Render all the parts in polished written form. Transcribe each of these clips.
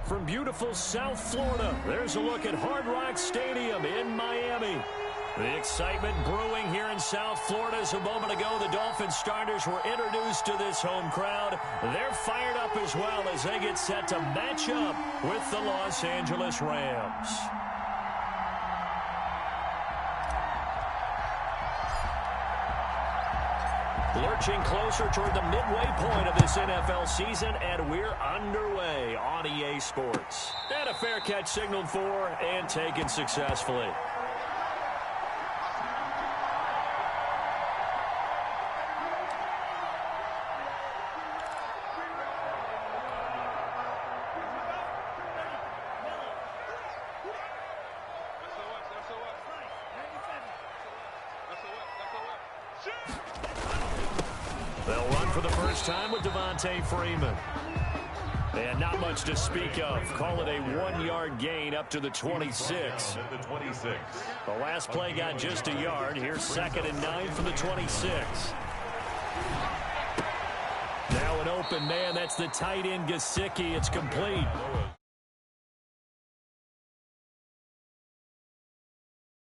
From beautiful South Florida, there's a look at Hard Rock Stadium in Miami. The excitement brewing here in South Florida as a moment ago the Dolphins starters were introduced to this home crowd. They're fired up as well as they get set to match up with the Los Angeles Rams. Lurching closer toward the midway point of this NFL season, and we're underway on EA Sports. And a fair catch signaled for and taken successfully. They'll run for the first time with Devontae Freeman. And not much to speak of. Call it a 1-yard gain up to the 26. The last play got just a yard. Here's 2nd and 9 from the 26. Now an open man. That's the tight end, Gesicki. It's complete.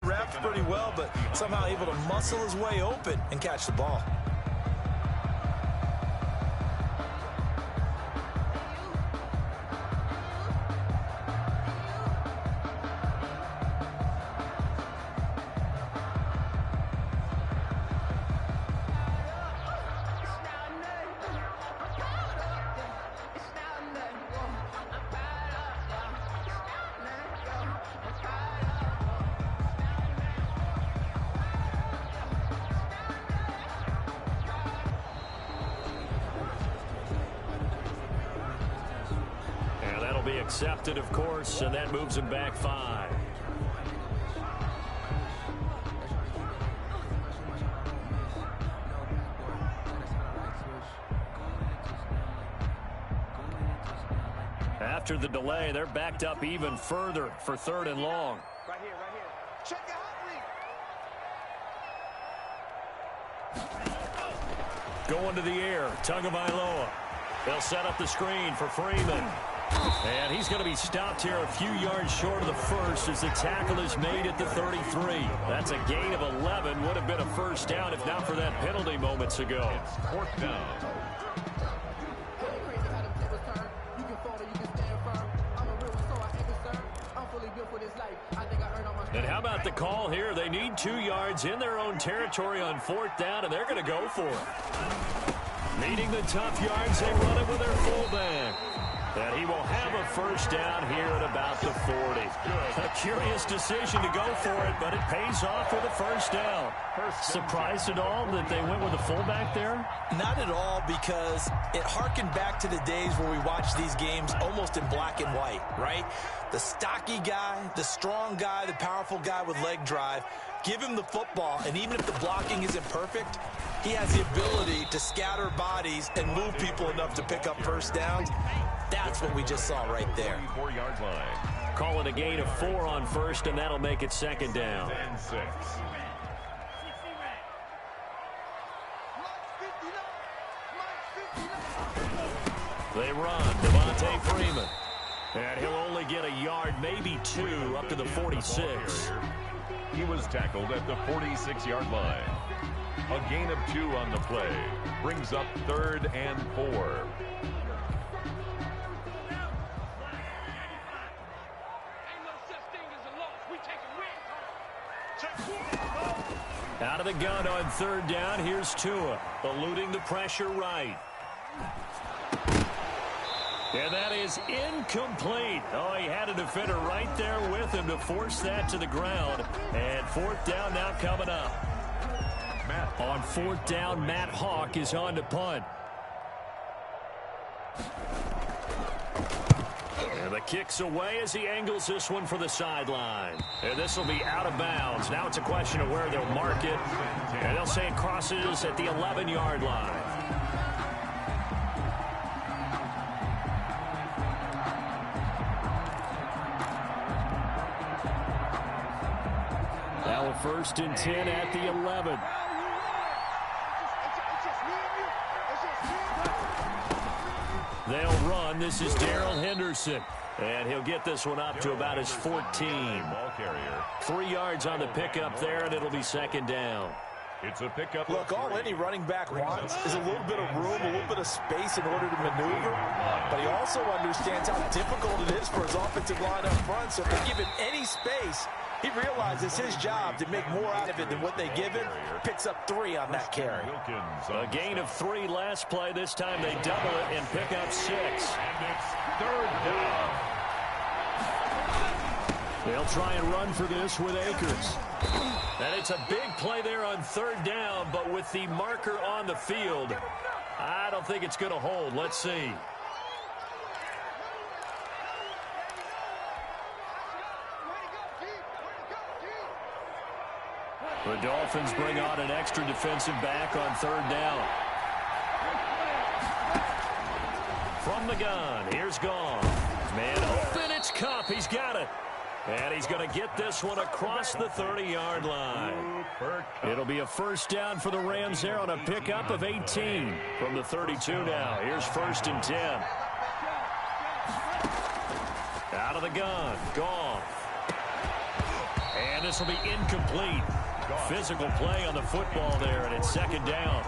Wrapped pretty well, but somehow able to muscle his way open and catch the ball. Accepted, of course, and that moves him back 5. After the delay, they're backed up even further for 3rd and long. Right here, right here. Check it out. Going to the air, Tagovailoa. They'll set up the screen for Freeman. And he's going to be stopped here a few yards short of the first as the tackle is made at the 33. That's a gain of 11. Would have been a first down if not for that penalty moments ago. It's 4th down. And how about the call here? They need 2 yards in their own territory on 4th down, and they're going to go for it. Needing the tough yards, they run it with their fullback. And he will have a first down here at about the 40. A curious decision to go for it, but it pays off with a first down. Surprised at all that they went with a fullback there? Not at all, because it harkened back to the days where we watched these games almost in black and white, right? The stocky guy, the strong guy, the powerful guy with leg drive. Give him the football, and even if the blocking isn't perfect, he has the ability to scatter bodies and move people enough to pick up first downs. That's what we just saw right there. 4-yard line. Call it a gain of 4 on first, and that'll make it 2nd down. And 6. They run. Devontae Freeman. And he'll only get a yard, maybe 2, up to the 46. He was tackled at the 46-yard line. A gain of 2 on the play. Brings up 3rd and 4. Out of the gun on 3rd down. Here's Tua, eluding the pressure right. And that is incomplete. Oh, he had a defender right there with him to force that to the ground. And 4th down now coming up. On 4th down, Matt Hawk is on to punt. And the kick's away as he angles this one for the sideline. And this will be out of bounds. Now it's a question of where they'll mark it. And they'll say it crosses at the 11-yard line. Now a 1st and 10 at the 11. They'll run. This is Darrell Henderson. And he'll get this one up to about his 14. Ball carrier. 3 yards on the pickup there, and it'll be second down. It's a pickup. Look, all any running back wants is a little bit of room, a little bit of space in order to maneuver. But he also understands how difficult it is for his offensive line up front. So if they give him any space, he realizes his job to make more out of it than what they give him. Picks up 3 on that carry. A gain of 3 last play. This time they double it and pick up 6. And it's third down. They'll try and run for this with Akers. And it's a big play there on third down, but with the marker on the field, I don't think it's going to hold. Let's see. The Dolphins bring on an extra defensive back on third down. From the gun, here's Gone. Man open, it's Cup. He's got it. And he's going to get this one across the 30-yard line. It'll be a first down for the Rams there on a pickup of 18 from the 32 now. Here's 1st and 10. Out of the gun, Goff. And this will be incomplete. Physical play on the football there, and it's second down.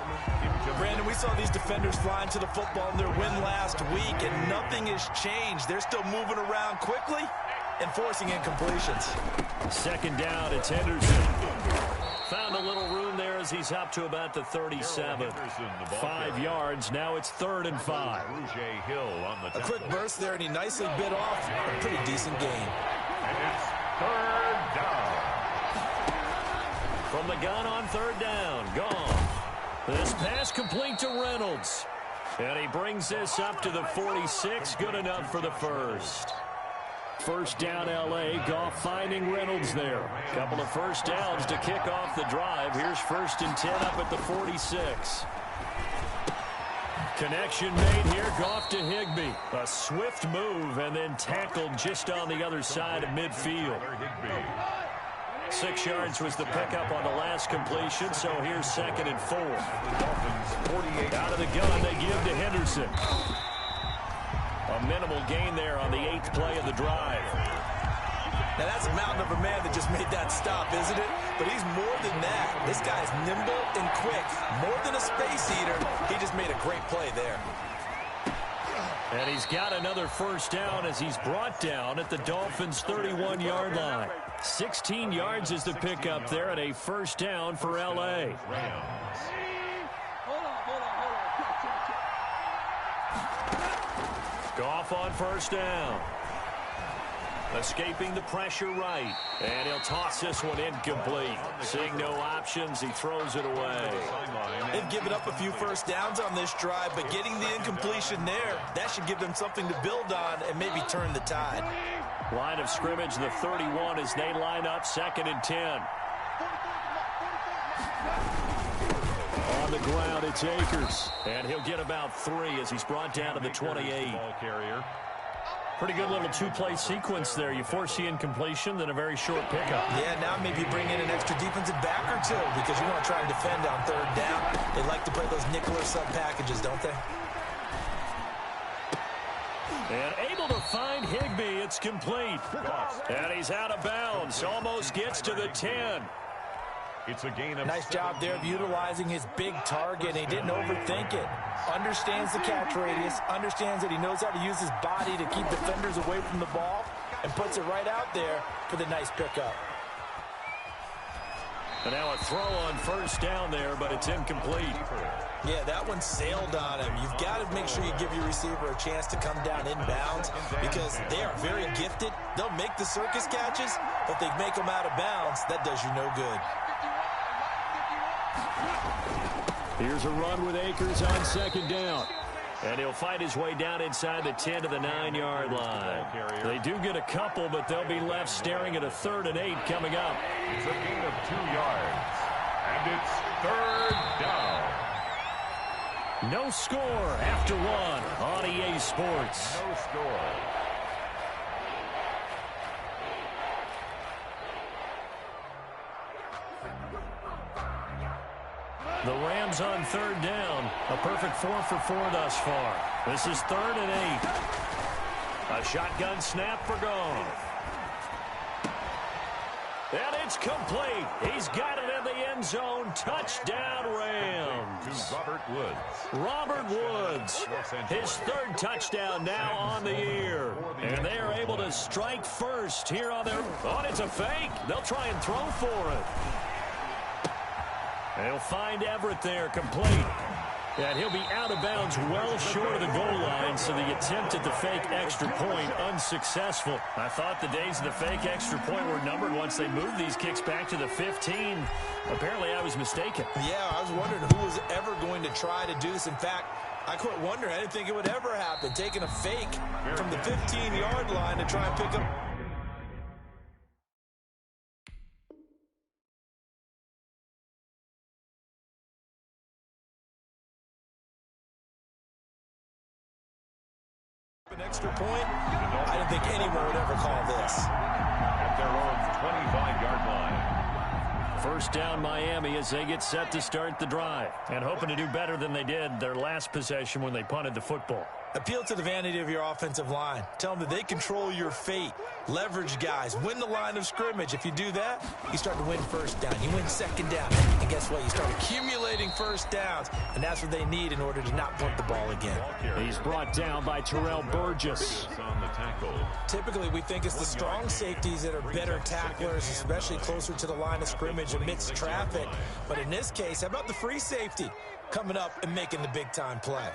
Brandon, we saw these defenders flying to the football in their win last week, and nothing has changed. They're still moving around quickly and forcing incompletions. Second down, it's Henderson. Found a little room there as he's up to about the 37. 5 yards, now it's 3rd and 5. A quick burst there, and he nicely bit off a pretty decent gain. And it's third down. From the gun on third down, Gone. This pass complete to Reynolds. And he brings this up to the 46, good enough for the first. First down, L.A. Goff finding Reynolds there. Couple of first downs to kick off the drive. Here's 1st and 10 up at the 46. Connection made here. Goff to Higbee. A swift move and then tackled just on the other side of midfield. 6 yards was the pickup on the last completion, so here's 2nd and 4. Out of the gun, they give to Henderson. A minimal gain there on the 8th play of the drive. Now that's a mountain of a man that just made that stop, isn't it? But he's more than that. This guy's nimble and quick. More than a space eater, he just made a great play there. And he's got another first down as he's brought down at the Dolphins' 31-yard line. 16 yards is the pickup there at a first down for L.A. Goff on first down. Escaping the pressure right. And he'll toss this one incomplete. Seeing no options, he throws it away. They've given up a few first downs on this drive, but getting the incompletion there, that should give them something to build on and maybe turn the tide. Line of scrimmage, the 31 as they line up, 2nd and 10. On the ground, it's Akers. And he'll get about 3 as he's brought down to the 28. Ball carrier. Pretty good little 2-play sequence there. You force the incompletion, then a very short pickup. Yeah, now maybe bring in an extra defensive back or 2 because you want to try and defend on third down. They like to play those nickel or sub packages, don't they? And able to find Higbee. It's complete. And he's out of bounds. Almost gets to the 10. It's a gain of nice job there of utilizing his big target. He didn't overthink it. Understands the catch radius. Understands that he knows how to use his body to keep defenders away from the ball. And puts it right out there for the nice pickup. And now a throw on first down there, but it's incomplete. Yeah, that one sailed on him. You've got to make sure you give your receiver a chance to come down inbounds because they are very gifted. They'll make the circus catches, but if they make them out of bounds, that does you no good. Here's a run with Akers on 2nd down. And he'll fight his way down inside the 10 to the 9-yard line. They do get a couple, but they'll be left staring at a 3rd and 8 coming up. It's a gain of 2 yards. And it's 3rd down. No score after 1 on EA Sports. No score. The Rams on third down. A perfect 4 for 4 thus far. This is 3rd and 8. A shotgun snap for Goff. And it's complete. He's got it in the end zone. Touchdown, Rams. To Robert Woods. Robert Woods, his 3rd touchdown now on the year. And they are able to strike first here on their... Oh, it's a fake. They'll try and throw for it. They'll find Everett there, complete. And he'll be out of bounds well short of the goal line, so the attempt at the fake extra point unsuccessful. I thought the days of the fake extra point were numbered once they moved these kicks back to the 15. Apparently, I was mistaken. Yeah, I was wondering who was ever going to try to do this. In fact, I quit wondering. I didn't think it would ever happen. Taking a fake from the 15-yard line to try and pick up... an extra point. I didn't think anyone would ever call this. At their own 25-yard line. First down Miami as they get set to start the drive. And hoping to do better than they did their last possession when they punted the football. Appeal to the vanity of your offensive line. Tell them that they control your fate. Leverage guys. Win the line of scrimmage. If you do that, you start to win first down. You win second down. And guess what? You start accumulating first downs. And that's what they need in order to not punt the ball again. He's brought down by Terrell Burgess. On the tackle. Typically, we think it's the strong safeties that are better tacklers, especially closer to the line of scrimmage amidst traffic. But in this case, how about the free safety coming up and making the big-time play?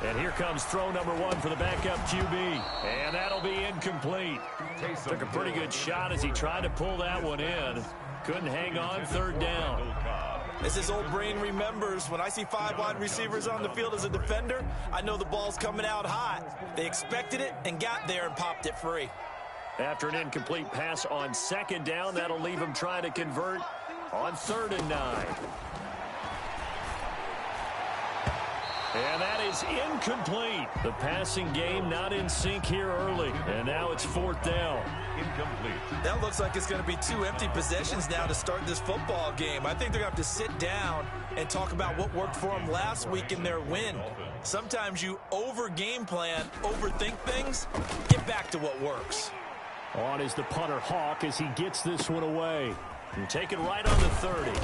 And here comes throw number 1 for the backup QB. And that'll be incomplete. Took a pretty good shot as he tried to pull that one in. Couldn't hang on, 3rd down. As his old brain remembers, when I see 5 wide receivers on the field as a defender, I know the ball's coming out hot. They expected it and got there and popped it free. After an incomplete pass on 2nd down, that'll leave him trying to convert on 3rd and 9. And that is incomplete. The passing game not in sync here early. And now it's 4th down. Incomplete. That looks like it's going to be 2 empty possessions now to start this football game. I think they're going to have to sit down and talk about what worked for them last week in their win. Sometimes you over-game plan, overthink things, get back to what works. On is the punter Hawk as he gets this one away. And take it right on the 30.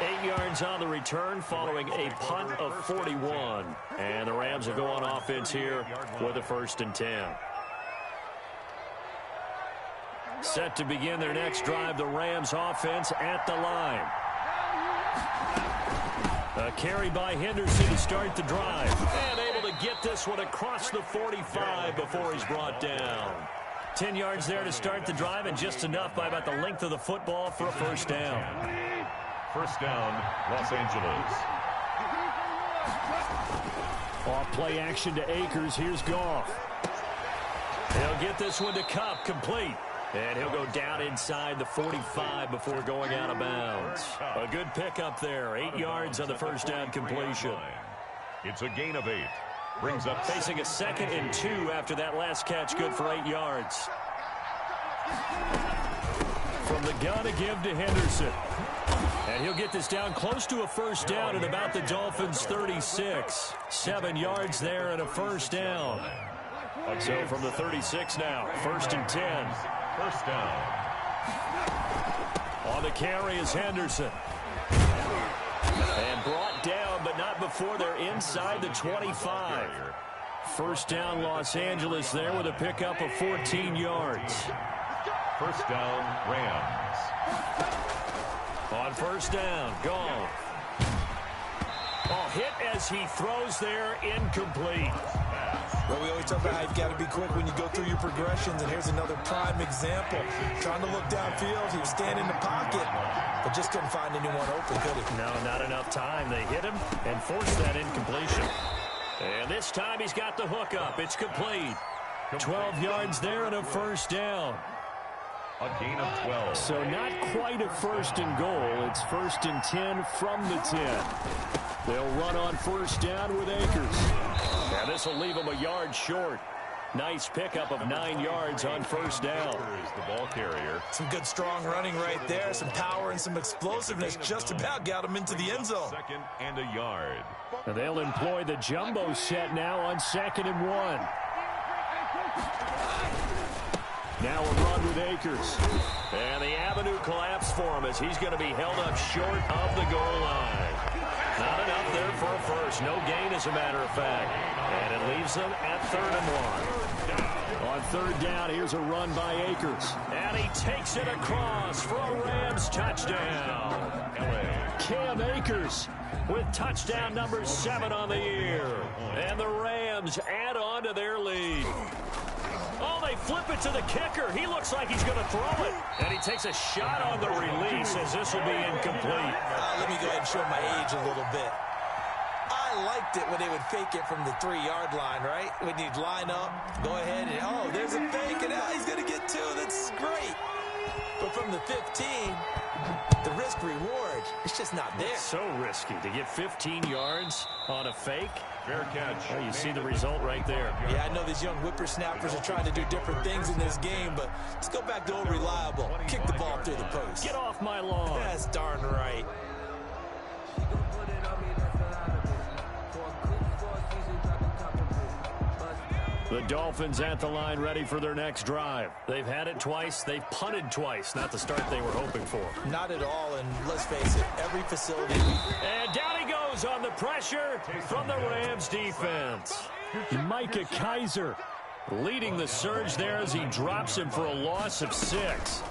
8 yards on the return following a punt of 41. And the Rams will go on offense here with a 1st and 10. Set to begin their next drive, the Rams offense at the line. A carry by Henderson to start the drive. And able to get this one across the 45 before he's brought down. 10 yards there to start the drive and just enough by about the length of the football for a 1st down. First down, Los Angeles. Off play action to Akers. Here's Goff. He'll get this one to Kupp, complete. And he'll go down inside the 45 before going out of bounds. A good pickup there. 8 yards on the 1st down completion. It's a gain of 8. Brings up facing a 2nd and 2 after that last catch, good for 8 yards. From the gun to give to Henderson. And he'll get this down close to a 1st down at about the Dolphins' 36. 7 yards there and a 1st down. So from the 36 now, 1st and 10. 1st down. On the carry is Henderson. And brought down, but not before they're inside the 25. 1st down Los Angeles there with a pickup of 14 yards. 1st down, Rams. On 1st down, Goff. Oh, hit as he throws there, incomplete. Well, we always talk about how you've got to be quick when you go through your progressions, and here's another prime example. Trying to look downfield, he was standing in the pocket, but just couldn't find anyone open, could he? No, not enough time. They hit him and forced that incompletion. And this time he's got the hook up. It's complete. 12 yards there and a 1st down. A gain of 12. So not quite a 1st and goal. It's 1st and 10 from the 10. They'll run on 1st down with Akers. And this will leave them a yard short. Nice pickup of 9 yards on first down. Is the ball carrier. Some good strong running right there. Some power and some explosiveness. Just about got him into the end zone. 2nd and a yard. And they'll employ the jumbo set now on 2nd and 1. Now a run with Akers. And the avenue collapsed for him as he's going to be held up short of the goal line. Not enough there for a first. No gain, as a matter of fact. And it leaves them at 3rd and 1. On 3rd down, here's a run by Akers. And he takes it across for a Rams touchdown. Cam Akers with touchdown number 7 on the year. And the Rams add on to their lead. Oh, they flip it to the kicker. He looks like he's going to throw it. And he takes a shot on the release as this will be incomplete. Let me go ahead and show my age a little bit. I liked it when they would fake it from the 3-yard line, right? When you'd line up, go ahead and, oh, there's a fake, and he's going to get 2. That's great. But from the 15, the risk-reward, it's just not there. It's so risky to get 15 yards on a fake. Fair catch. Well, you see the result right there. Yeah, I know these young whippersnappers are trying to do different things in this game, but let's go back to old reliable. Kick the ball through the post. Get off my lawn. That's darn right. The Dolphins at the line ready for their next drive. They've had it twice. They've punted twice. Not the start they were hoping for. Not at all, and let's face it, every facility. And down he goes on the pressure from the Rams defense. Micah Kaiser leading the surge there as he drops him for a loss of 6.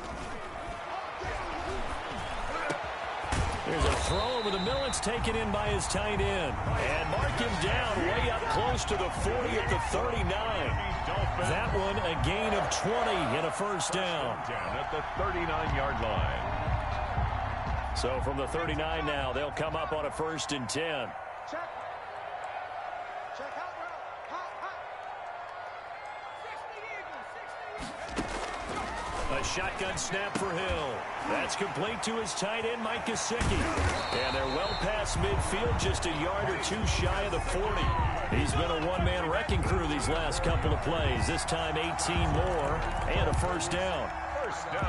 There's a throw over the middle. It's taken in by his tight end. And mark him down way up close to the 40 at the 39. That one a gain of 20 and a first down. Down at the 39-yard line. So from the 39 now, they'll come up on a 1st and 10. Check. Check. Hot. 60 Eagles. A shotgun snap for Hill. That's complete to his tight end, Mike Gesicki. And they're well past midfield, just a yard or 2 shy of the 40. He's been a one-man wrecking crew these last couple of plays. This time 18 more and a first down.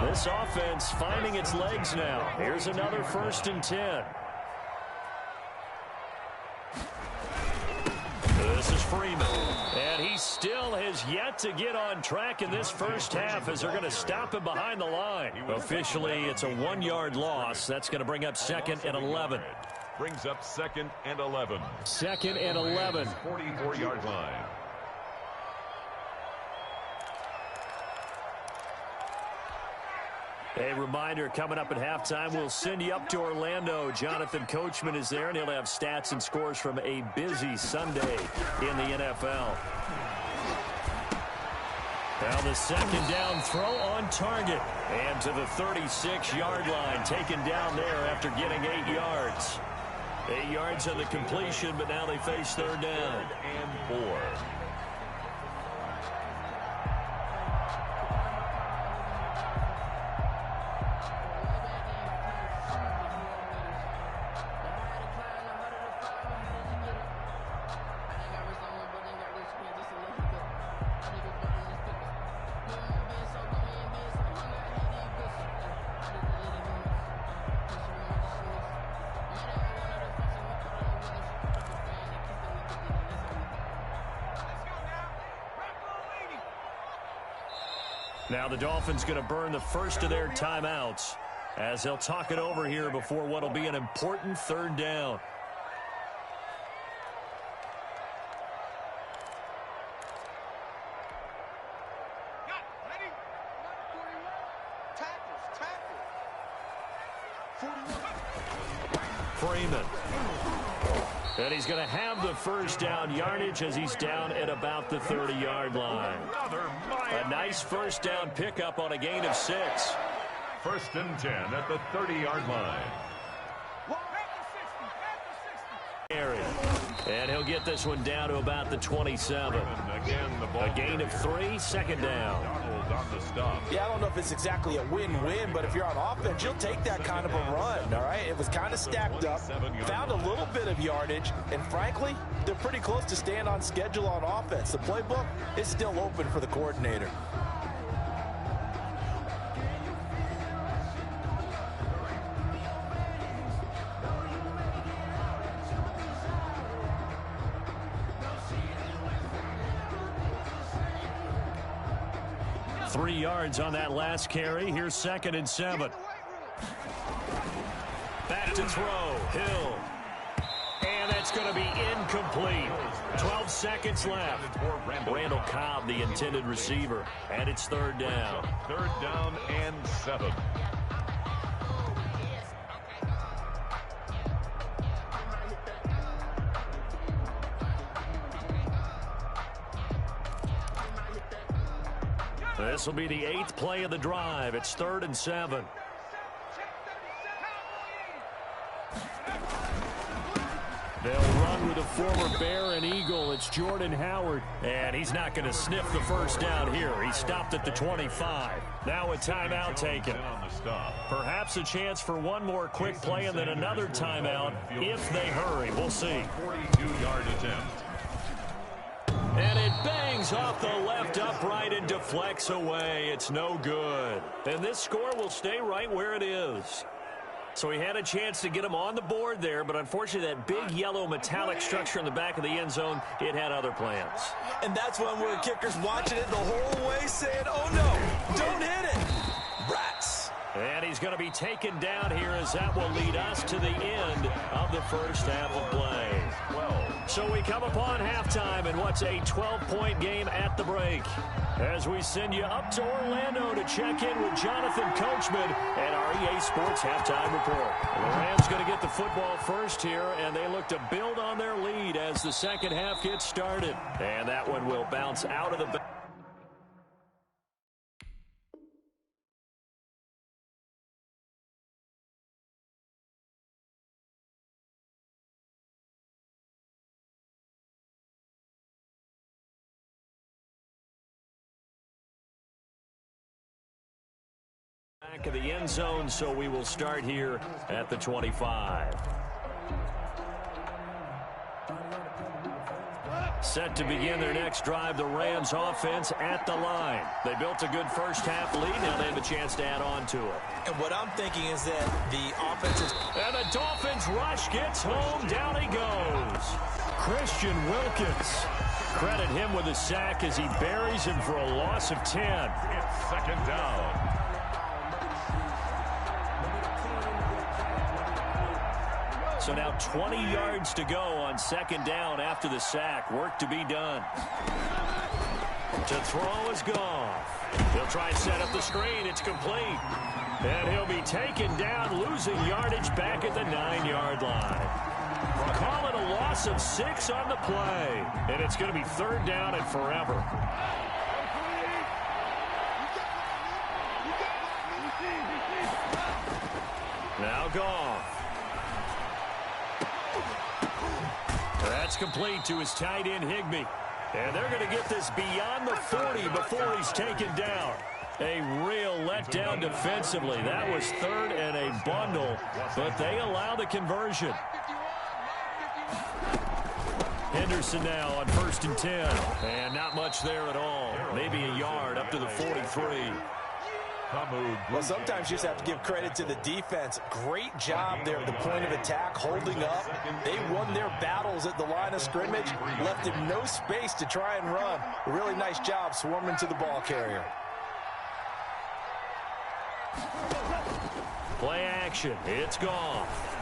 This offense finding its legs now. Here's another 1st and 10. This is Freeman. And he still has yet to get on track in this first half as they're going to stop him behind the line. Officially, it's a 1-yard loss. That's going to bring up 2nd and 11. Brings up 2nd and 11. 2nd and 11. 44-yard line. A reminder, coming up at halftime, we'll send you up to Orlando. Jonathan Coachman is there, and he'll have stats and scores from a busy Sunday in the NFL. Now the 2nd down throw on target. And to the 36-yard line, taken down there after getting 8 yards. 8 yards on the completion, but now they face 3rd down. 3rd and 4. Now the Dolphins going to burn the first of their timeouts as they'll talk it over here before what will be an important 3rd down. Freeman. And he's going to have the first down yardage as he's down at about the 30-yard line. A nice first down pickup on a gain of 6. 1st and 10 at the 30-yard line. And he'll get this one down to about the 27. A gain of 3, 2nd down. Yeah, I don't know if it's exactly a win-win, but if you're on offense, you'll take that kind of a run, all right? It was kind of stacked up, found a little bit of yardage, and frankly, they're pretty close to staying on schedule on offense. The playbook is still open for the coordinator. Three yards on that last carry. Here's 2nd and 7. Back to throw. Hill. And that's going to be incomplete. 12 seconds left. Randall Cobb, the intended receiver. And it's 3rd down. 3rd down and 7. This will be the 8th play of the drive. It's 3rd and 7. They'll run with a former Bear and Eagle. It's Jordan Howard. And he's not going to sniff the first down here. He stopped at the 25. Now a timeout taken. Perhaps a chance for one more quick play and then another timeout if they hurry. We'll see. 42-yard attempt. And it bangs off the left upright and deflects away. It's no good. And this score will stay right where it is. So he had a chance to get him on the board there, but unfortunately that big yellow metallic structure in the back of the end zone, it had other plans. And that's when we're kickers watching it the whole way saying, oh no, don't hit it. Rats. And he's going to be taken down here as that will lead us to the end of the first half of play. 12. So we come upon halftime in what's a 12-point game at the break. As we send you up to Orlando to check in with Jonathan Coachman and our EA Sports Halftime Report. The Rams going to get the football first here, and they look to build on their lead as the second half gets started. And that one will bounce out of the back of the end zone, so we will start here at the 25. Set to begin their next drive, the Rams offense at the line. They built a good first half lead. Now they have a chance to add on to it. And what I'm thinking is that the offense is... And the Dolphins rush gets home. Down he goes. Christian Wilkins. Credit him with a sack as he buries him for a loss of 10. It's 2nd down. So now 20 yards to go on 2nd down after the sack. Work to be done. To throw is Goff. He'll try and set up the screen. It's complete. And he'll be taken down, losing yardage back at the 9-yard line. Call it a loss of 6 on the play. And it's going to be 3rd down and forever. Now Goff. That's complete to his tight end, Higbee. And they're going to get this beyond the 40 before he's taken down. A real letdown defensively. That was 3rd and a bundle, but they allow the conversion. Henderson now on 1st and 10. And not much there at all. Maybe a yard up to the 43. Well, sometimes you just have to give credit to the defense. Great job there at the point of attack, holding up. They won their battles at the line of scrimmage, left him no space to try and run. A really nice job swarming to the ball carrier. Play action. It's Goff.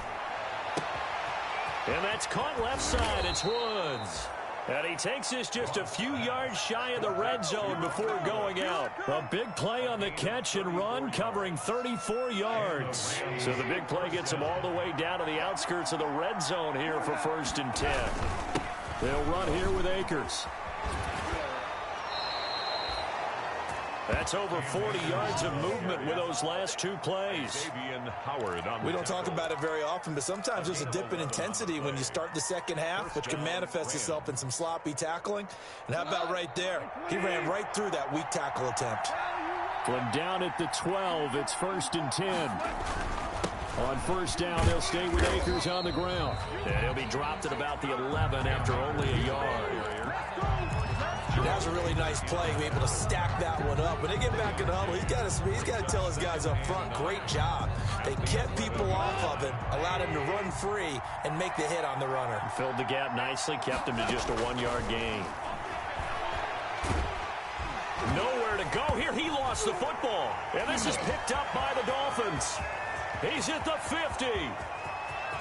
And that's caught left side. It's Woods. And he takes this just a few yards shy of the red zone before going out. A big play on the catch and run, covering 34 yards. So the big play gets him all the way down to the outskirts of the red zone here for 1st and 10. They'll run here with Akers. That's over 40 yards of movement with those last two plays. We don't talk about it very often, but sometimes there's a dip in intensity when you start the second half, which can manifest itself in some sloppy tackling. And how about right there? He ran right through that weak tackle attempt. From down at the 12, it's 1st and 10. On first down, they'll stay with Akers on the ground. And he'll be dropped at about the 11 after only a yard. That was a really nice play, be able to stack that one up. When they get back in the huddle, he's got to tell his guys up front, great job. They kept people off of him, allowed him to run free, and make the hit on the runner. Filled the gap nicely, kept him to just a 1-yard gain. Nowhere to go here. He lost the football. And this is picked up by the Dolphins. He's at the 50.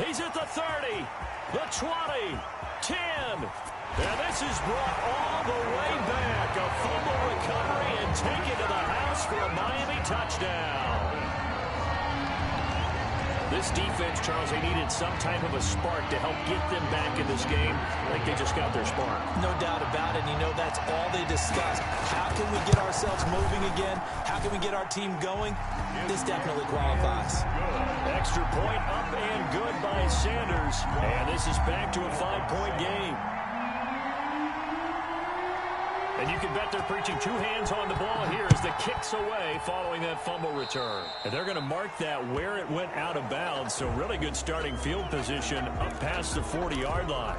He's at the 30, the 20, 10. And this is brought all the way back. A fumble recovery and taken to the house for a Miami touchdown. This defense, Charles, they needed some type of a spark to help get them back in this game. I think they just got their spark. No doubt about it. You know, that's all they discussed. How can we get ourselves moving again? How can we get our team going? This definitely qualifies. Extra point up and good by Sanders. And this is back to a 5-point game. And you can bet they're preaching two hands on the ball here as the kick's away following that fumble return. And they're going to mark that where it went out of bounds. So really good starting field position up past the 40-yard line.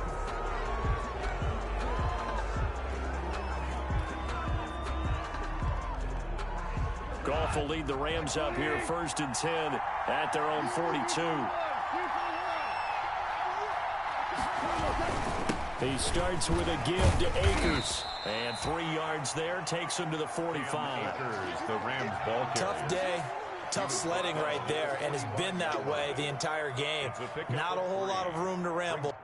Goff will lead the Rams up here 1st and 10 at their own 42. He starts with a give to Akers. And 3 yards there takes him to the 45. The Rams ball carrier. Tough day, tough sledding right there, and it's been that way the entire game. Not a whole lot of room to ramble.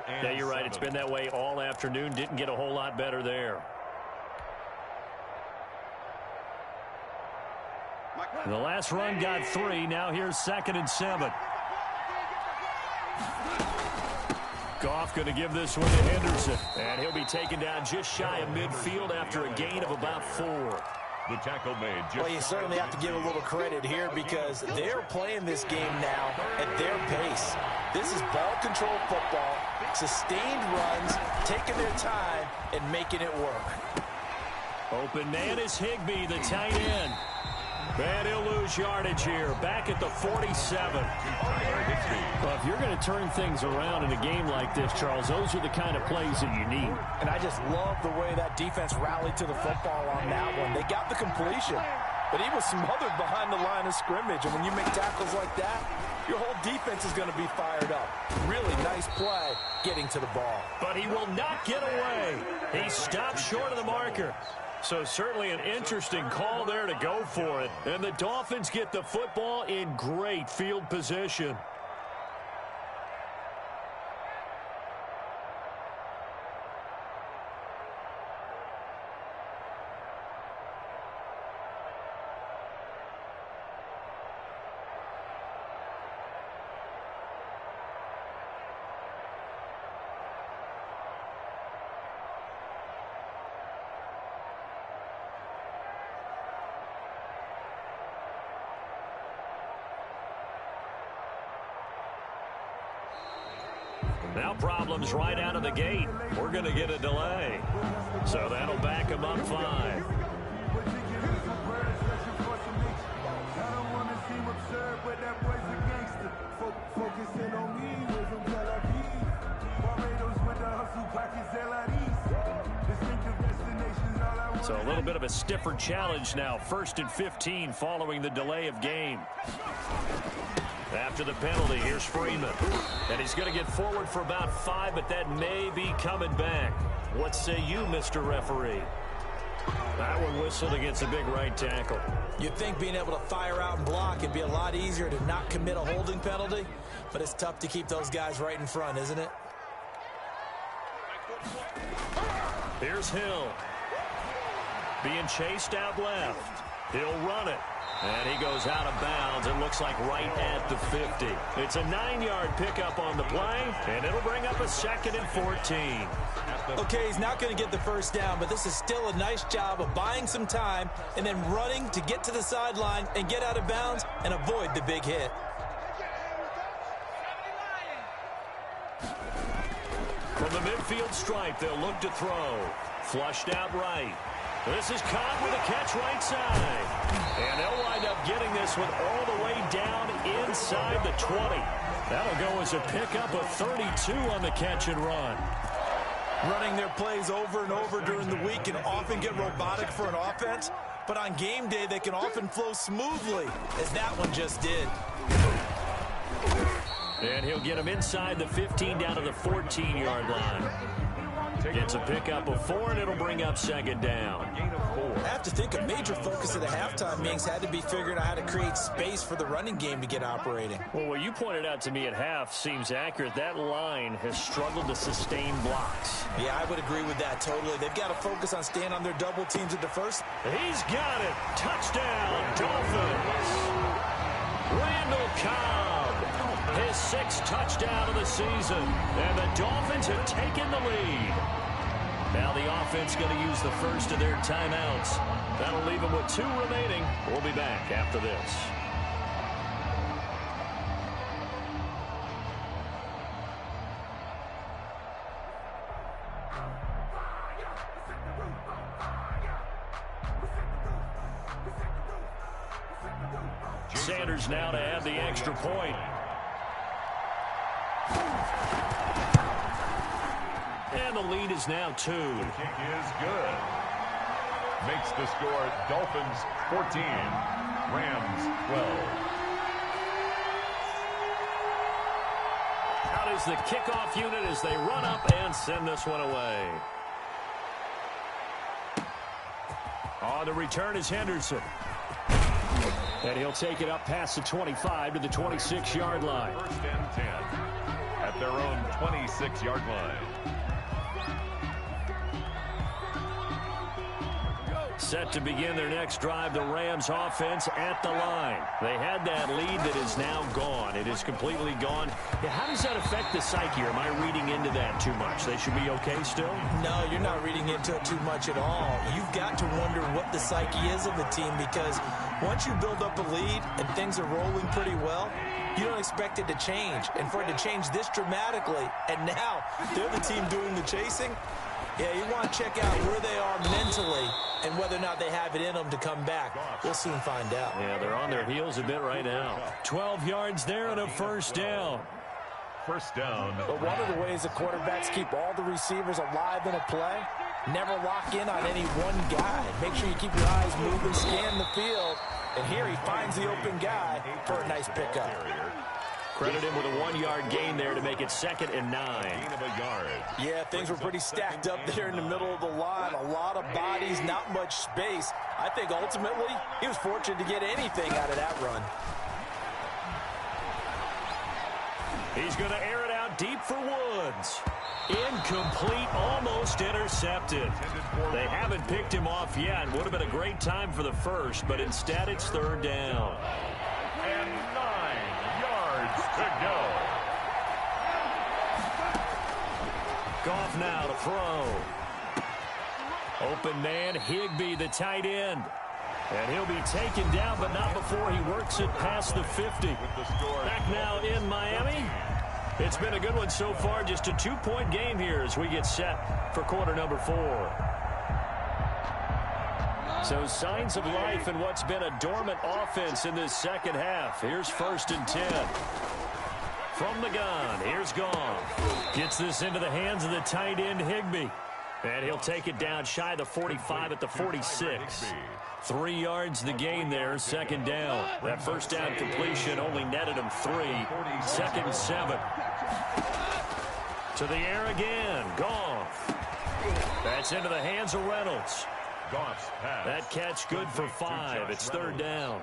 Yeah, you're right. It's been that way all afternoon. Didn't get a whole lot better there. The last run got 3. Now here's 2nd and 7. Goff going to give this one to Henderson. And he'll be taken down just shy of midfield after a gain of about 4. The tackle made. Well, you certainly have to give a little credit here because they're playing this game now at their pace. This is ball control football, sustained runs, taking their time, and making it work. Open man is Higbee, the tight end. And he'll lose yardage here, back at the 47. Well, if you're going to turn things around in a game like this, Charles, those are the kind of plays that you need. And I just love the way that defense rallied to the football on that one. They got the completion, but he was smothered behind the line of scrimmage. And when you make tackles like that, your whole defense is going to be fired up. Really nice play getting to the ball. But he will not get away. He stopped short of the marker. So certainly an interesting call there to go for it. And the Dolphins get the football in great field position. Now problems right out of the gate. We're going to get a delay. So that'll back him up 5. So a little bit of a stiffer challenge now. 1st and 15 following the delay of game. After the penalty, here's Freeman. And he's going to get forward for about 5, but that may be coming back. What say you, Mr. Referee? That one whistled against a big right tackle. You'd think being able to fire out and block would be a lot easier to not commit a holding penalty, but it's tough to keep those guys right in front, isn't it? Here's Hill. Being chased out left. He'll run it. And he goes out of bounds. It looks like right at the 50. It's a 9-yard pickup on the play, and it'll bring up a 2nd and 14. Okay, he's not going to get the first down, but this is still a nice job of buying some time and then running to get to the sideline and get out of bounds and avoid the big hit. From the midfield stripe, they'll look to throw. Flushed out right. This is caught with a catch right side. And they'll wind up getting this one all the way down inside the 20. That'll go as a pickup of 32 on the catch and run. Running their plays over and over during the week can often get robotic for an offense, but on game day they can often flow smoothly, as that one just did. And he'll get him inside the 15 down to the 14-yard line. Gets a pickup of 4, and it'll bring up 2nd down. I have to think a major focus of the halftime meetings had to be figuring out how to create space for the running game to get operating. Well, what you pointed out to me at half seems accurate. That line has struggled to sustain blocks. Yeah, I would agree with that totally. They've got to focus on staying on their double teams at the first. He's got it. Touchdown, Dolphins. Randall Cobb, his 6th touchdown of the season. And the Dolphins have taken the lead. Now the offense going to use the first of their timeouts. That'll leave them with 2 remaining. We'll be back after this. Sanders now to add the extra point. And the lead is now 2. The kick is good. Makes the score Dolphins 14, Rams 12. Out is the kickoff unit as they run up and send this one away. On the return is Henderson. And he'll take it up past the 25 to the 26-yard line. 1st and 10 at their own 26-yard line. Set to begin their next drive, the Rams offense at the line. They had that lead that is now gone. It is completely gone. Yeah, how does that affect the psyche? Or am I reading into that too much? They should be okay still? No, you're not reading into it too much at all. You've got to wonder what the psyche is of the team, because once you build up a lead and things are rolling pretty well, you don't expect it to change. And for it to change this dramatically, and now they're the team doing the chasing, yeah, you want to check out where they are mentally and whether or not they have it in them to come back. We'll soon find out. Yeah, they're on their heels a bit right now. 12 yards there and a 1st down. 1st down. But one of the ways the quarterbacks keep all the receivers alive in a play, never lock in on any one guy. Make sure you keep your eyes moving, scan the field. And here he finds the open guy for a nice pickup. Credit him with a 1-yard gain there to make it 2nd and 9. Gain of a yard. Yeah, things were pretty stacked up there in the middle of the line. A lot of bodies, not much space. I think ultimately he was fortunate to get anything out of that run. He's going to air it out deep for Woods. Incomplete, almost intercepted. They haven't picked him off yet. Would have been a great time for the first, but instead it's 3rd down. And 9 yards to go. Goff now to throw. Open man, Higbee, the tight end. And he'll be taken down, but not before he works it past the 50. Back now in Miami. It's been a good one so far. Just a 2-point game here as we get set for quarter number 4. So signs of life in what's been a dormant offense in this second half. Here's 1st and 10. From the gun, here's Goff. Gets this into the hands of the tight end, Higbee. And he'll take it down shy of the 45 at the 46. 3 yards the gain there, 2nd down. That 1st down completion only netted him 3. 2nd and 7. To the air again, Goff. That's into the hands of Reynolds. Goff's pass. That catch good for 5. It's 3rd down.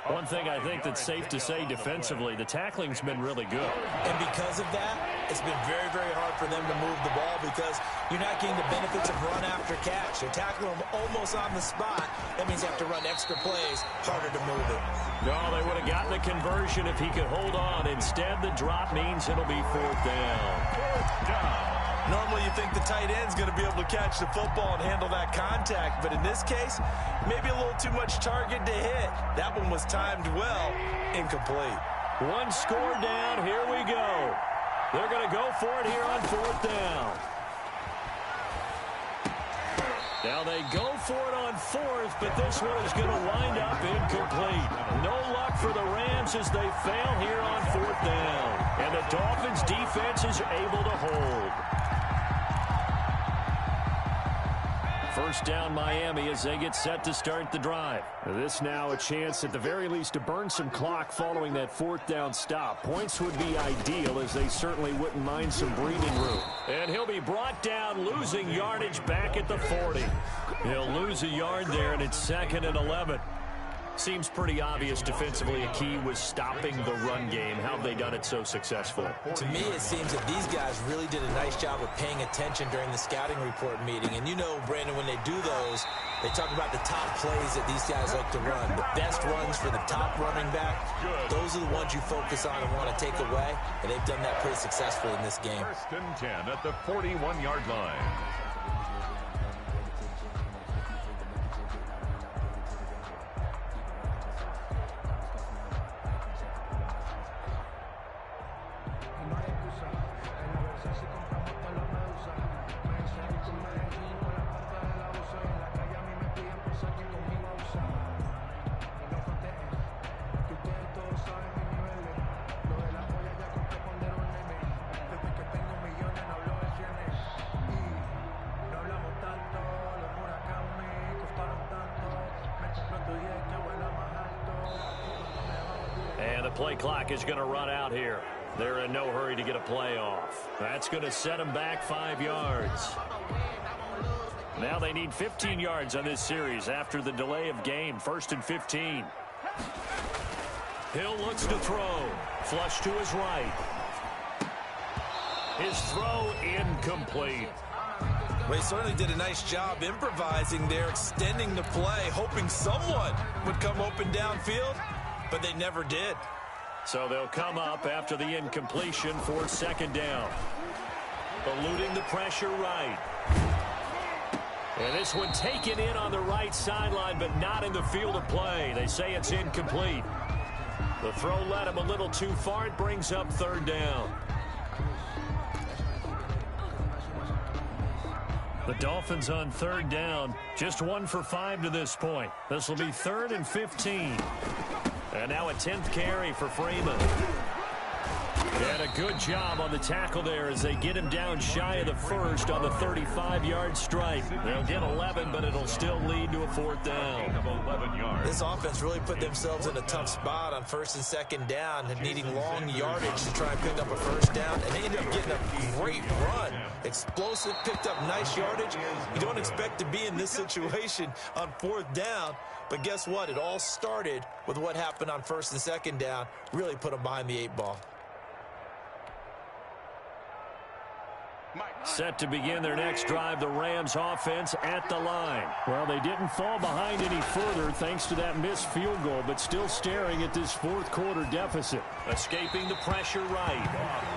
One thing I think that's safe to say defensively, the tackling's been really good. And because of that, it's been very, very hard for them to move the ball because you're not getting the benefits of run after catch. They're tackling them almost on the spot. That means they have to run extra plays, harder to move it. No, they would have gotten the conversion if he could hold on. Instead, the drop means it'll be 4th down. 4th down. Normally, you think the tight end's going to be able to catch the football and handle that contact, but in this case, maybe a little too much target to hit. That one was timed well, incomplete. One score down, here we go. They're going to go for it here on 4th down. Now they go for it on 4th, but this one is going to wind up incomplete. No luck for the Rams as they fail here on 4th down. And the Dolphins' defense is able to hold. 1st down Miami as they get set to start the drive. This now a chance at the very least to burn some clock following that 4th down stop. Points would be ideal as they certainly wouldn't mind some breathing room. And he'll be brought down, losing yardage back at the 40. He'll lose a yard there, and it's 2nd and 11. Seems pretty obvious defensively a key was stopping the run game. How have they done it so successful? To me, it seems that these guys really did a nice job of paying attention during the scouting report meeting. And you know, Brandon, when they do those, they talk about the top plays that these guys like to run. The best runs for the top running back. Those are the ones you focus on and want to take away. And they've done that pretty successfully in this game. 1st and 10 at the 41-yard line. And the play clock is going to run out here. They're in no hurry to get a play off. That's going to set them back 5 yards. Now they need 15 yards on this series after the delay of game. 1st and 15. Hill looks to throw. Flush to his right. His throw incomplete. Well, he certainly did a nice job improvising there, extending the play, hoping someone would come open downfield, but they never did. So they'll come up after the incompletion for 2nd down. Eluding the pressure right. And this one taken in on the right sideline, but not in the field of play. They say it's incomplete. The throw led him a little too far. It brings up 3rd down. The Dolphins on 3rd down, just 1 for 5 to this point. This will be 3rd and 15. And now a 10th carry for Freeman. And a good job on the tackle there as they get him down shy of the 1st on the 35-yard strike. They'll get 11, but it'll still lead to a 4th down. This offense really put themselves in a tough spot on 1st and 2nd down and needing long yardage to try and pick up a 1st down. And they ended up getting a great run. Explosive, picked up nice yardage. You don't expect to be in this situation on 4th down. But guess what? It all started with what happened on 1st and 2nd down. Really put them behind the 8 ball. Set to begin their next drive, the Rams offense at the line. Well, they didn't fall behind any further thanks to that missed field goal, but still staring at this 4th quarter deficit. Escaping the pressure right.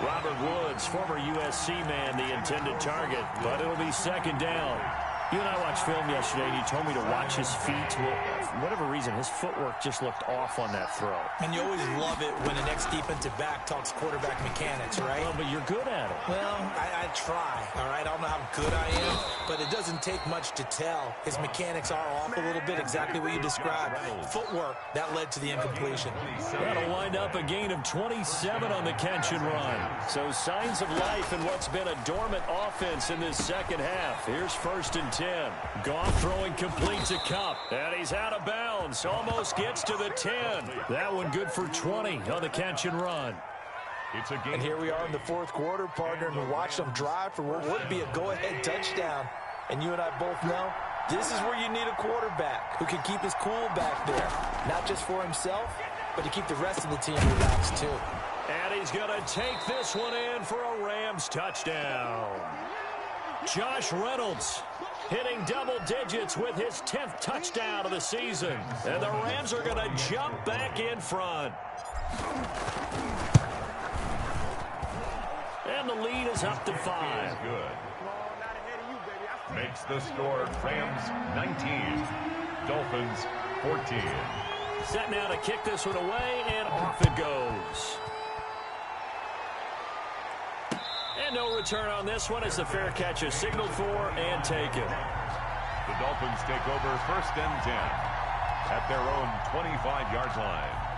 Robert Woods, former USC man, the intended target, but it'll be 2nd down. You and I watched film yesterday, and you told me to watch his feet. Well, for whatever reason, his footwork just looked off on that throw. And you always love it when an ex-defensive back talks quarterback mechanics, right? Well, but you're good at it. Well, I try, all right? I don't know how good I am, but it doesn't take much to tell. His mechanics are off a little bit, exactly what you described. Footwork, that led to the incompletion. That'll wind up a gain of 27 on the catch and run. So signs of life in what's been a dormant offense in this 2nd half. Here's 1st and 10. Goff throwing complete to Kupp. And he's out of bounds. Almost gets to the 10. That one good for 20 on the catch and run. It's a game. And here we are in the 4th quarter, partner, and watch them drive for what would be a go-ahead touchdown. And you and I both know this is where you need a quarterback who can keep his cool back there. Not just for himself, but to keep the rest of the team relaxed too. And he's going to take this one in for a Rams touchdown. Josh Reynolds hitting double digits with his 10th touchdown of the season. And the Rams are going to jump back in front. And the lead is up to 5. Good. Makes the score Rams 19, Dolphins 14. Set now to kick this one away, and off it goes. And no return on this one as the fair catch is signaled for and taken. The Dolphins take over 1st and 10 at their own 25-yard line.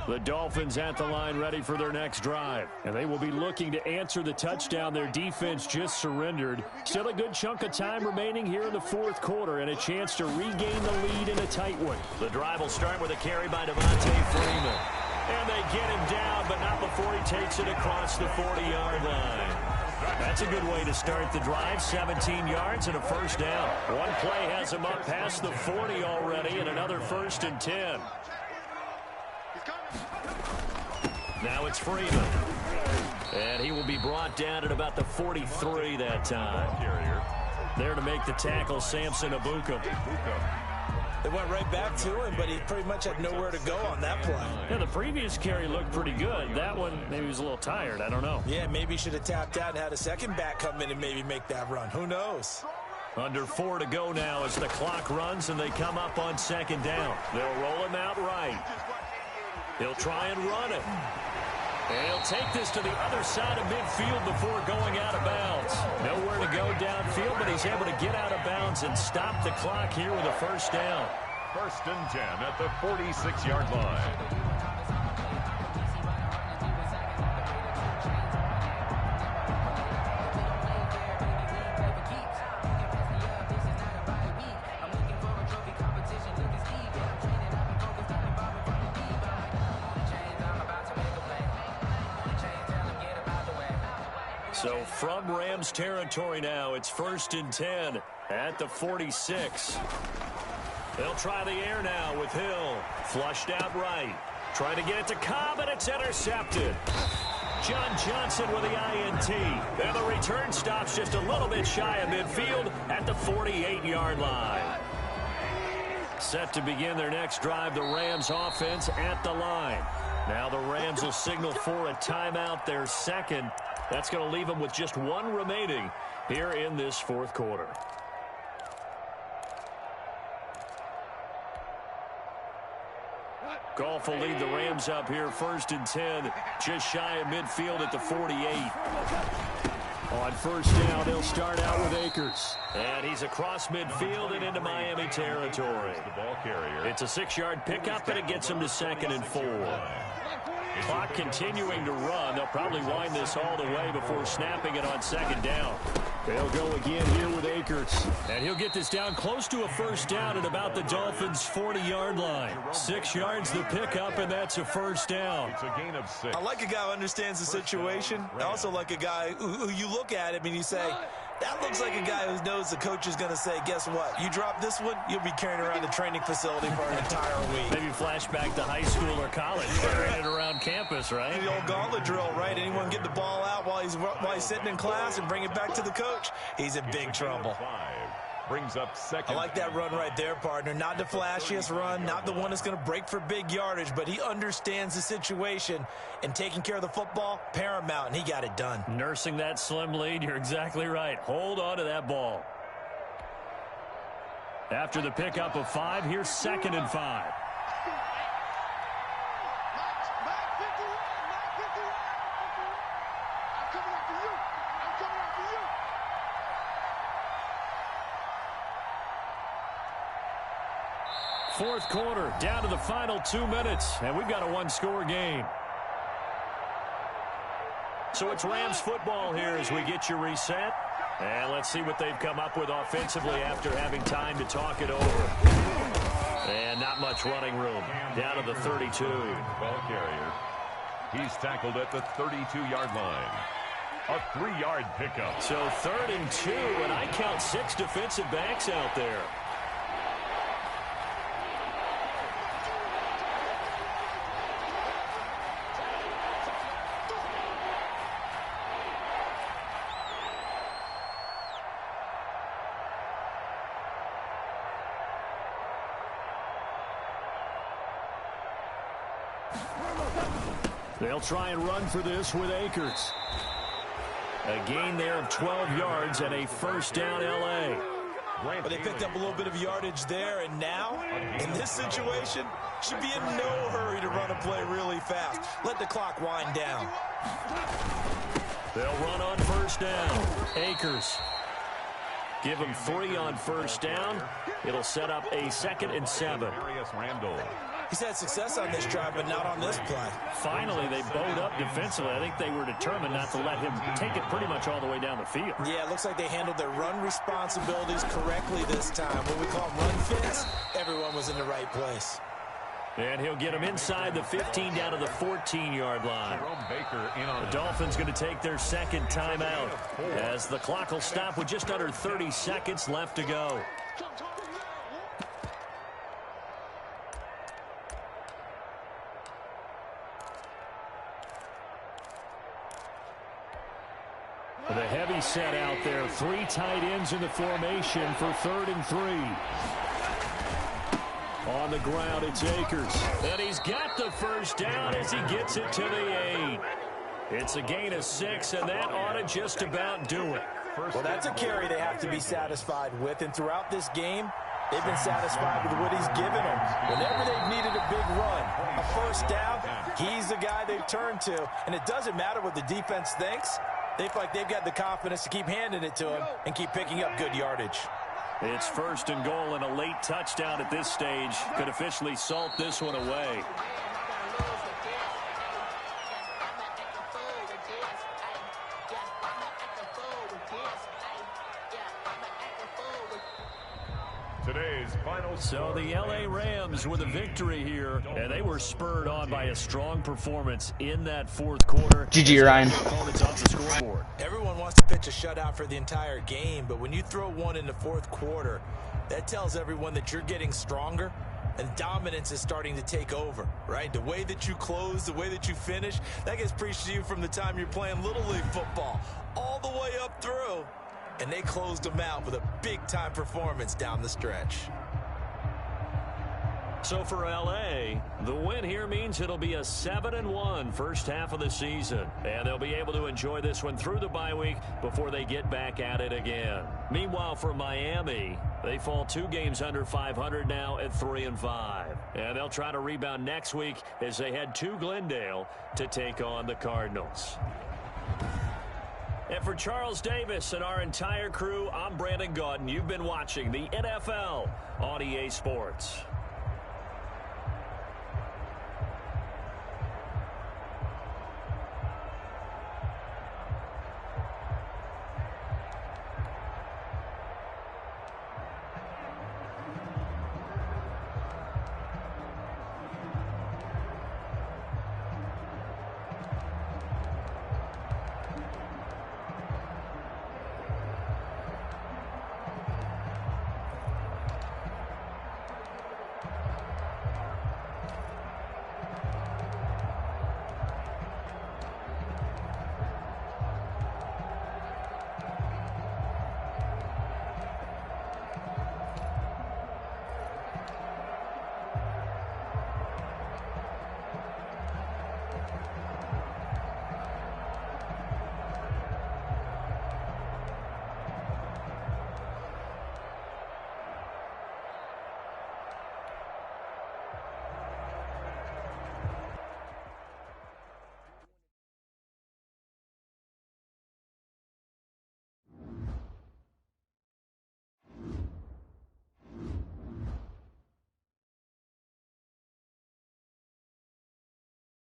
The Dolphins at the line ready for their next drive. And they will be looking to answer the touchdown their defense just surrendered. Still a good chunk of time remaining here in the 4th quarter and a chance to regain the lead in a tight one. The drive will start with a carry by Devontae Freeman. And they get him down, but not before he takes it across the 40-yard line. That's a good way to start the drive. 17 yards and a first down. One play has him up past the 40 already and another 1st and 10. Now it's Freeman. And he will be brought down at about the 43 that time. There to make the tackle, Samson Ebukam. They went right back to him, but he pretty much had nowhere to go on that play. Yeah, the previous carry looked pretty good. That one, maybe he was a little tired. I don't know. Yeah, maybe he should have tapped out and had a second back come in and maybe make that run. Who knows? Under 4 to go now as the clock runs and they come up on 2nd down. They'll roll him out right. He'll try and run it. And he'll take this to the other side of midfield before going out of bounds. Nowhere to go downfield, but he's able to get out of bounds and stop the clock here with a first down. 1st and 10 at the 46-yard line. So from Rams territory now, it's 1st and 10 at the 46. They'll try the air now with Hill. Flushed out right. Trying to get it to Cobb, and it's intercepted. John Johnson with the INT. And the return stops just a little bit shy of midfield at the 48-yard line. Set to begin their next drive, the Rams offense at the line. Now the Rams will signal for a timeout, their second. That's going to leave them with just one remaining here in this 4th quarter. Goff will lead the Rams up here 1st and 10, just shy of midfield at the 48. On 1st down, they'll start out with Akers. And he's across midfield and into Miami territory. The ball carrier. It's a 6-yard pickup, and it gets him to 2nd and 4. Clock continuing to run. They'll probably wind this all the way before snapping it on 2nd down. They'll go again here with Akers. And he'll get this down close to a first down at about the Dolphins' 40-yard line. 6 yards the pickup, and that's a first down. It's a gain of 6. I like a guy who understands the situation. I also like a guy who you look at him and you say, that looks like a guy who knows the coach is going to say, guess what? You drop this one, you'll be carrying around the training facility for an entire week. Maybe flashback to high school or college, carrying it around campus, right? The old gauntlet drill, right? Anyone get the ball out while he's sitting in class and bring it back to the coach? He's in big trouble. Brings up 2nd. I like that run right there, partner. Not the flashiest run, not the one that's going to break for big yardage, but he understands the situation, and taking care of the football, paramount, and he got it done. Nursing that slim lead, you're exactly right. Hold on to that ball. After the pickup of 5, here's 2nd and 5. Fourth quarter, down to the final 2 minutes, and we've got a one-score game. So it's Rams football here as we get you reset. And let's see what they've come up with offensively after having time to talk it over. And not much running room. Down to the 32. Ball carrier. He's tackled at the 32-yard line. A 3-yard pickup. So 3rd and 2, and I count 6 defensive backs out there. They'll try and run for this with Akers. A gain there of 12 yards and a first down L.A. Well, they picked up a little bit of yardage there, and now, in this situation, should be in no hurry to run a play really fast. Let the clock wind down. They'll run on first down. Akers. Give him 3 on first down. It'll set up a 2nd and 7. He's had success on this drive, but not on this play. Finally, they bowed up defensively. I think they were determined not to let him take it pretty much all the way down the field. Yeah, it looks like they handled their run responsibilities correctly this time. When we call them run fits, everyone was in the right place. And he'll get him inside the 15 down to the 14-yard line. The Dolphins going to take their 2nd timeout as the clock will stop with just under 30 seconds left to go. The heavy set out there. 3 tight ends in the formation for 3rd and 3. On the ground, it's Akers. And he's got the first down as he gets it to the 8. It's a gain of 6, and that ought to just about do it. Well, that's a carry they have to be satisfied with. And throughout this game, they've been satisfied with what he's given them. Whenever they've needed a big run, a first down, he's the guy they've turned to. And it doesn't matter what the defense thinks. They feel like they've got the confidence to keep handing it to him and keep picking up good yardage. It's 1st and goal, and a late touchdown at this stage could officially salt this one away. Today's final. So the L.A. Rams with a victory here, and they were spurred on by a strong performance in that 4th quarter. GG, Ryan. Everyone wants to pitch a shutout for the entire game, but when you throw one in the 4th quarter, that tells everyone that you're getting stronger and dominance is starting to take over, right? The way that you close, the way that you finish, that gets preached to you from the time you're playing Little League football all the way up through. And they closed them out with a big-time performance down the stretch. So for L.A., the win here means it'll be a 7-1 first half of the season. And they'll be able to enjoy this one through the bye week before they get back at it again. Meanwhile, for Miami, they fall 2 games under 500 now at 3-5. And they'll try to rebound next week as they head to Glendale to take on the Cardinals. And for Charles Davis and our entire crew, I'm Brandon Gaudin. You've been watching the NFL on EA Sports.